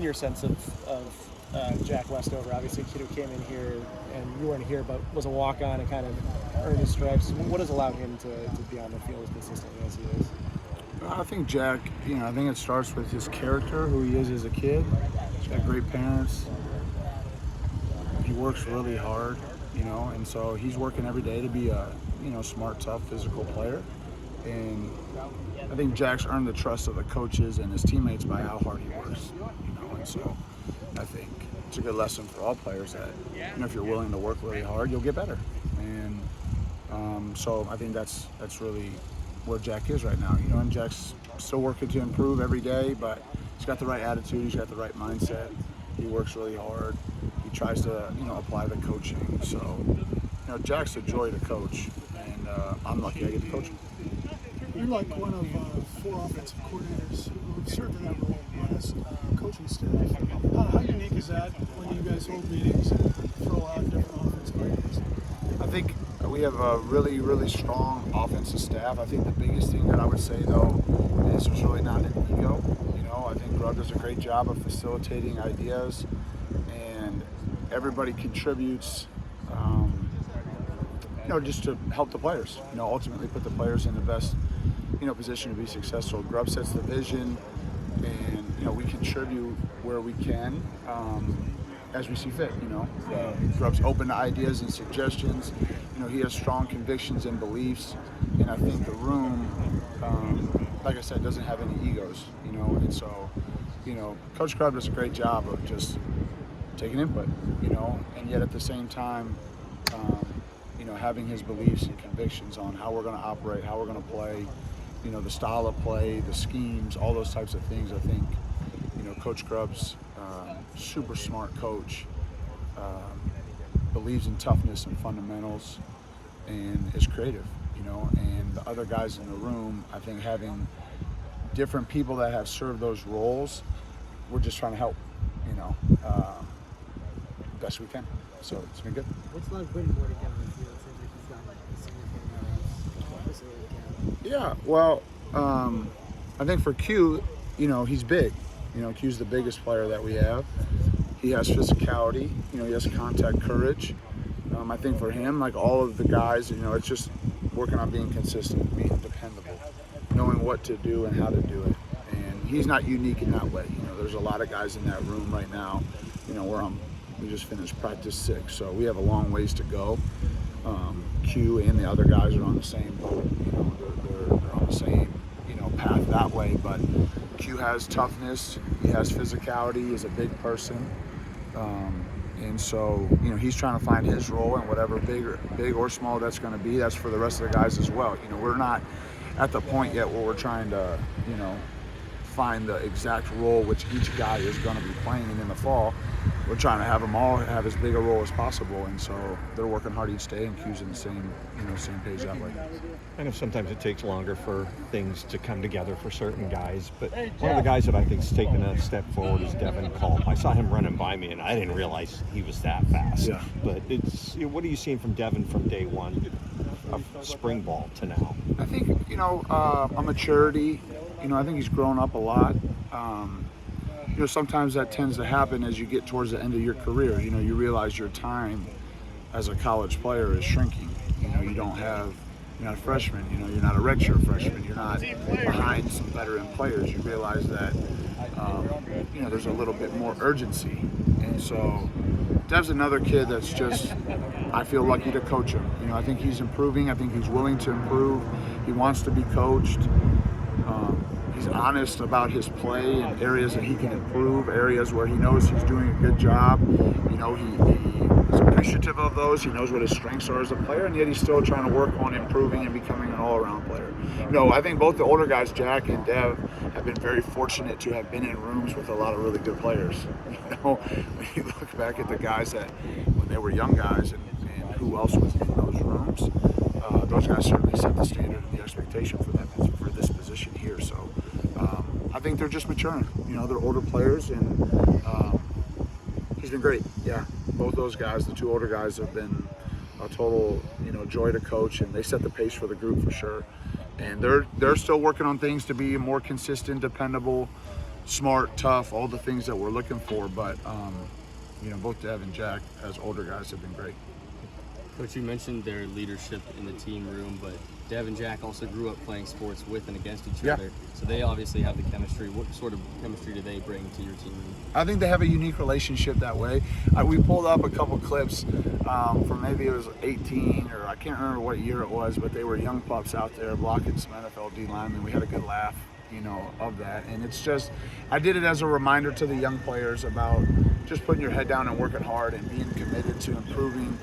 Your sense of Jack Westover, obviously a kid who came in here and you weren't here, but was a walk-on and kind of earned his stripes. What has allowed him to be on the field as consistently as he is? I think Jack, I think it starts with his character, who he is as a kid. He's got great parents. He works really hard, and so he's working every day to be a, smart, tough, physical player. And I think Jack's earned the trust of the coaches and his teammates by how hard he works, and so I think it's a good lesson for all players that, if you're willing to work really hard, you'll get better. And so I think that's really where Jack is right now, and Jack's still working to improve every day, but he's got the right attitude, he's got the right mindset, he works really hard, he tries to, apply the coaching. So, Jack's a joy to coach, and I'm lucky I get to coach him. You're like one of 4 offensive coordinators who have served in that role in the last coaching staff. How unique is that when you guys hold meetings and throw out different offensive coordinators? I think we have a really, really strong offensive staff. I think the biggest thing that I would say, though, is there's really not an ego. I think Grub does a great job of facilitating ideas, and everybody contributes, just to help the players. Ultimately put the players in the best, position to be successful. Grub sets the vision, and we contribute where we can. As we see fit, Grub's open to ideas and suggestions. He has strong convictions and beliefs, and I think the room, like I said, doesn't have any egos, and so, Coach Grub does a great job of just taking input, and yet at the same time, having his beliefs and convictions on how we're going to operate, how we're going to play, the style of play, the schemes, all those types of things. I think, Coach Grubb's super smart coach, believes in toughness and fundamentals, and is creative, and the other guys in the room, I think having different people that have served those roles, we're just trying to help, best we can. So it's been good. What's like putting more together in the field? It seems like he's got like a significant amount of Yeah, well, I think for Q, he's big. Q's the biggest player that we have. He has physicality, he has contact courage. I think for him, like all of the guys, it's just working on being consistent, being dependable, knowing what to do and how to do it. And he's not unique in that way. There's a lot of guys in that room right now, we just finished practice 6, so we have a long ways to go. Q and the other guys are on the same boat, they're on the same, path that way, but Q has toughness, he has physicality, he's a big person. And so, he's trying to find his role, and whatever big or small that's going to be, that's for the rest of the guys as well. We're not at the point yet where we're trying to, find the exact role which each guy is going to be playing in the fall. We're trying to have them all have as big a role as possible, and so they're working hard each day, and Q's in the same, same page that way. I know sometimes it takes longer for things to come together for certain guys, but one of the guys that I think's taken a step forward is Devin Culp. I saw him running by me, and I didn't realize he was that fast. Yeah. But what are you seeing from Devin from day one of spring ball to now? I think, a maturity. I think he's grown up a lot. Sometimes that tends to happen as you get towards the end of your career. You realize your time as a college player is shrinking. You're not a freshman, you're not a redshirt freshman, you're not behind some veteran players. You realize that, there's a little bit more urgency. And so Dev's another kid that's just, I feel lucky to coach him. I think he's improving. I think he's willing to improve. He wants to be coached. He's honest about his play and areas that he can improve, areas where he knows he's doing a good job. He's appreciative of those. He knows what his strengths are as a player, and yet he's still trying to work on improving and becoming an all-around player. I think both the older guys, Jack and Dev, have been very fortunate to have been in rooms with a lot of really good players. When you look back at the guys that, when they were young guys, and who else was in those rooms, those guys certainly set the standard and the expectation for them, for this position here. So I think they're just maturing. They're older players, and he's been great. Yeah, both those guys, the 2 older guys, have been a total, joy to coach, and they set the pace for the group for sure. And they're still working on things to be more consistent, dependable, smart, tough, all the things that we're looking for. But both Dev and Jack, as older guys, have been great. Coach, you mentioned their leadership in the team room, but Dev and Jack also grew up playing sports with and against each other. So they obviously have the chemistry. What sort of chemistry do they bring to your team room? I think they have a unique relationship that way. We pulled up a couple clips from maybe it was 18 or I can't remember what year it was, but they were young pups out there blocking some NFL D linemen. We had a good laugh, of that. And it's just, I did it as a reminder to the young players about just putting your head down and working hard and being committed to improving,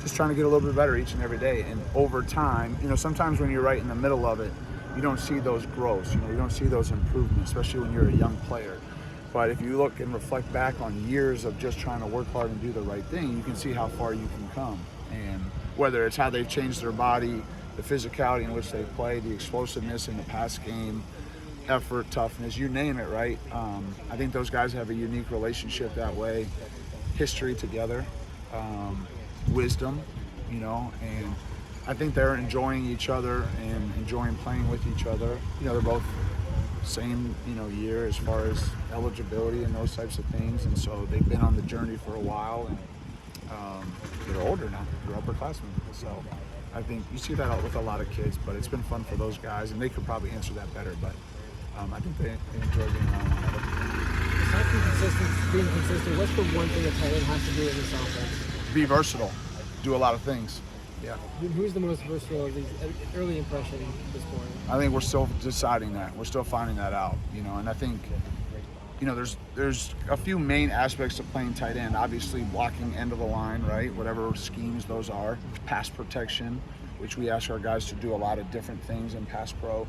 just trying to get a little bit better each and every day. And over time, sometimes when you're right in the middle of it, you don't see those growths, you don't see those improvements, especially when you're a young player. But if you look and reflect back on years of just trying to work hard and do the right thing, you can see how far you can come. And whether it's how they've changed their body, the physicality in which they play, the explosiveness in the pass game, effort, toughness, you name it, right? I think those guys have a unique relationship that way, history together, wisdom, and I think they're enjoying each other and enjoying playing with each other. They're both same, year as far as eligibility and those types of things, and so they've been on the journey for a while, and they're older now, they're upperclassmen. So I think you see that with a lot of kids, but it's been fun for those guys, and they could probably answer that better, but I think they enjoy being around one another. Besides being consistent, what's the one thing a tight end has to do in this offense? Be versatile, do a lot of things. Yeah. Who's the most versatile of these early impression at this point? I think we're still deciding that. We're still finding that out, and I think, there's a few main aspects of playing tight end. Obviously, blocking end of the line, right? Whatever schemes those are. Pass protection, which we ask our guys to do a lot of different things in pass pro.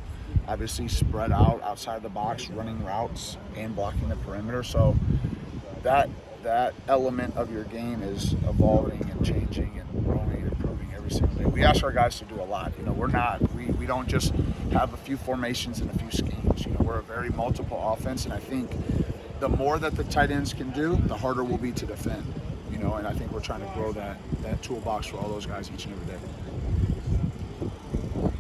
Obviously, spread out outside the box, running routes, and blocking the perimeter. So that element of your game is evolving and changing and growing and improving every single day. We ask our guys to do a lot. We don't just have a few formations and a few schemes. We're a very multiple offense, and I think the more that the tight ends can do, the harder it will be to defend. And I think we're trying to grow that toolbox for all those guys each and every day.